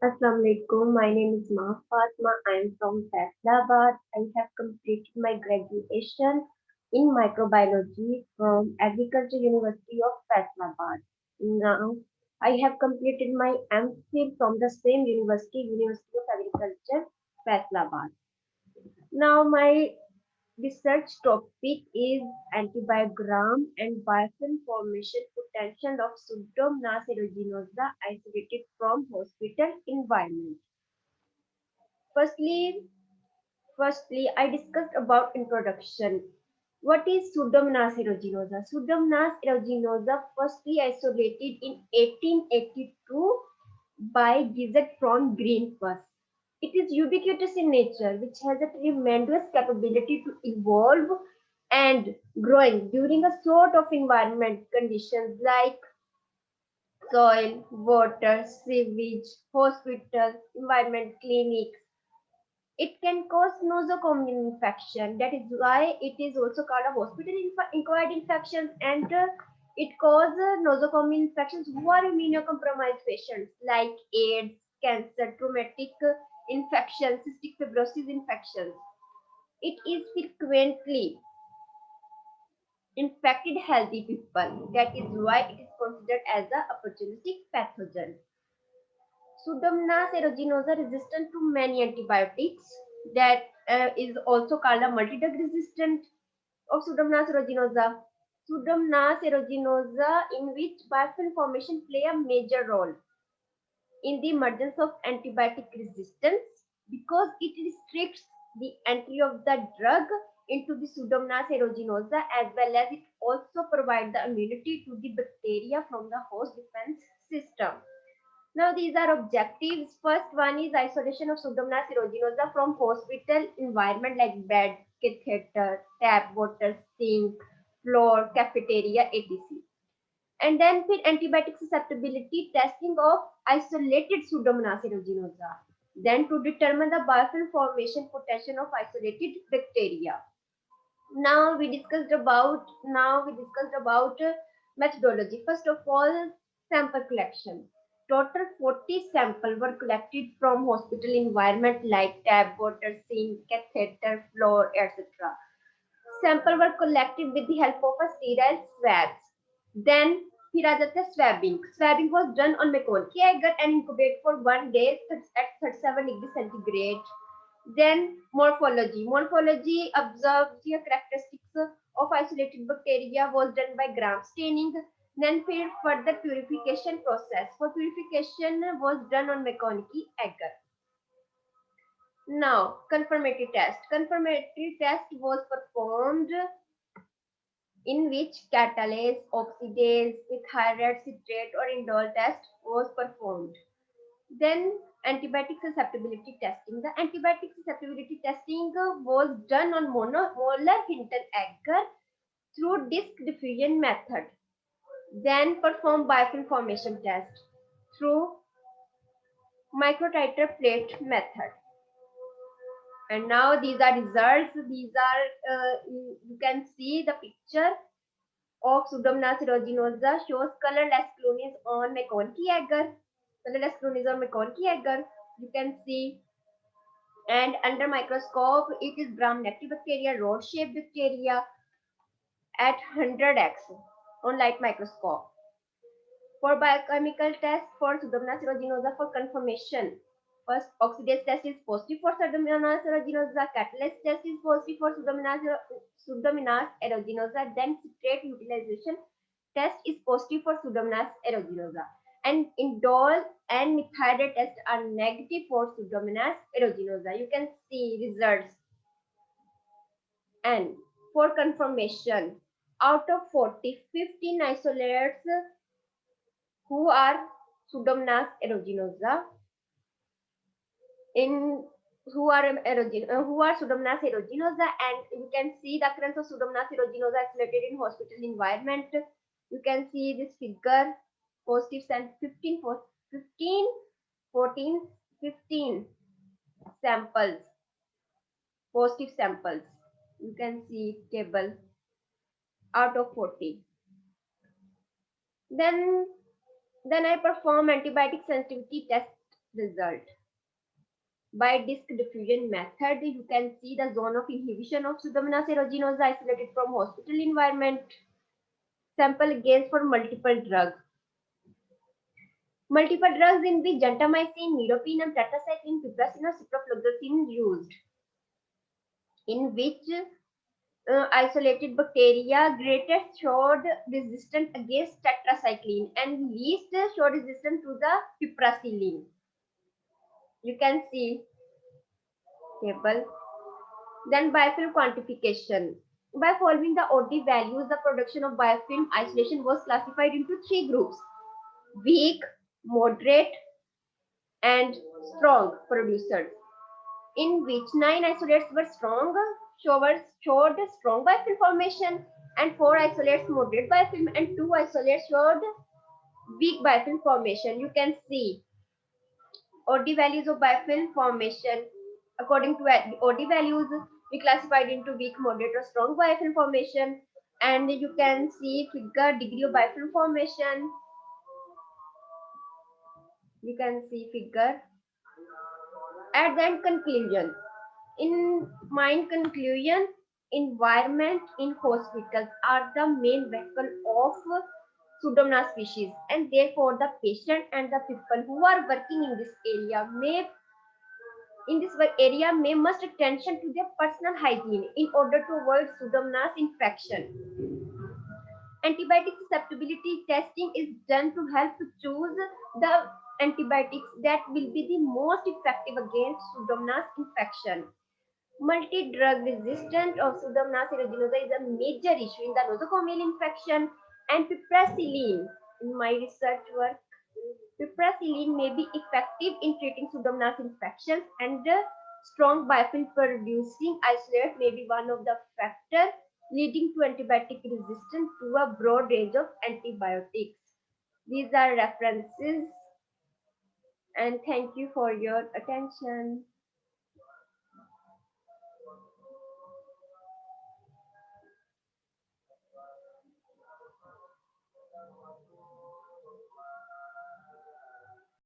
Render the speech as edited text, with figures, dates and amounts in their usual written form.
Assalamu alaikum. My name is Maham Fatima. I am from Faisalabad. I have completed my graduation in microbiology from Agriculture University of Faisalabad. Now, I have completed my MPhil from the same university, University of Agriculture, Faisalabad. Now, my research topic is antibiogram and biofilm formation potential of Pseudomonas aeruginosa isolated from hospital environment. Firstly, firstly, I discussed about introduction. What is Pseudomonas aeruginosa? Pseudomonas aeruginosa firstly isolated in 1882 by Gizet from green pus. It is ubiquitous in nature, which has a tremendous capability to evolve and growing during a sort of environment conditions like soil, water, sewage, hospitals, environment clinics. It can cause nosocomial infection. That is why it is also called a hospital-acquired infections, and it causes nosocomial infections who are immunocompromised patients like AIDS, cancer, traumatic infections, cystic fibrosis infections. It is frequently infected healthy people. That is why it is considered as a opportunistic pathogen. Pseudomonas aeruginosa resistant to many antibiotics. That is also called a multi-drug resistant of Pseudomonas aeruginosa. Pseudomonas aeruginosa, in which biofilm formation play a major role in the emergence of antibiotic resistance because it restricts the entry of the drug into the Pseudomonas aeruginosa, as well as it also provides the immunity to the bacteria from the host defense system. Now these are objectives. First one is isolation of Pseudomonas aeruginosa from hospital environment like bed, catheter, tap water, sink, floor, cafeteria, etc. And then फिर antibiotic susceptibility testing of isolated Pseudomonas aeruginosa. Then to determine the biofilm formation potential of isolated bacteria. Now we discussed about methodology. First of all, sample collection. Total 40 samples were collected from hospital environment like tap water, sink, catheter, floor, etc. Samples were collected with the help of a sterile swabs. Then फिर आ जाता है swabbing. Swabbing was done on McConkey agar and incubated for 1 day at 37 degrees centigrade. Then morphology. Morphology observes the characteristics of isolated bacteria was done by gram staining. Then further purification process. For purification was done on McConkey agar. Now confirmatory test. Confirmatory test was performed in which catalase, oxidase, methylate citrate or indole test was performed. Then antibiotic susceptibility testing. The antibiotic susceptibility testing was done on monomolar Hinton agar through disc diffusion method. Then perform biofilm formation test through microtiter plate method. And now these are results. These are you can see the picture of Pseudomonas aeruginosa shows colorless clunies on McConkey agar. Colorless clunies on McConkey agar. You can see, and under microscope, it is gram-negative bacteria, rod-shaped bacteria at 100x on light microscope. For biochemical test for Pseudomonas aeruginosa for confirmation, first oxidase test is positive for Pseudomonas aeruginosa, catalase test is positive for Pseudomonas aeruginosa, then citrate utilization test is positive for Pseudomonas aeruginosa, and indole and methylate test are negative for Pseudomonas aeruginosa. You can see results. And for confirmation, out of 40, 15 isolates who are Pseudomonas aeruginosa in who are Pseudomonas aeruginosa, and you can see the occurrence of Pseudomonas aeruginosa isolated in hospital environment. You can see this figure, positive and 15, 15, 14, 15 samples, positive samples. You can see table out of 40. Then I perform antibiotic sensitivity test result. By disk diffusion method, you can see the zone of inhibition of Pseudomonas aeruginosa isolated from hospital environment. Sample gains for multiple drugs. Multiple drugs in which gentamicin, meropenem, tetracycline, piperacin, or ciprofloxacin used. In which isolated bacteria greatest showed resistance against tetracycline and least showed resistance to the piperacillin. You can see table. Then biofilm quantification. By following the OD values, the production of biofilm isolation was classified into three groups: weak, moderate, and strong producers, in which 9 isolates were strong, showed strong biofilm formation, and 4 isolates moderate biofilm, and 2 isolates showed weak biofilm formation. You can see OD values of biofilm formation. According to OD values, we classified into weak, moderate, or strong biofilm formation. And you can see figure degree of biofilm formation. You can see figure. At the end, conclusion. In my conclusion, environment in hospitals are the main vehicle of Pseudomonas species, and therefore the patient and the people who are working in this area may must attention to their personal hygiene in order to avoid Pseudomonas infection. Antibiotic susceptibility testing is done to help to choose the antibiotics that will be the most effective against Pseudomonas infection. Multi-drug resistant of Pseudomonas aeruginosa is a major issue in the nosocomial infection, and piperacillin, in my research work, piperacillin may be effective in treating Pseudomonas infections, and strong biofilm producing isolate may be one of the factors leading to antibiotic resistance to a broad range of antibiotics. These are references, and thank you for your attention.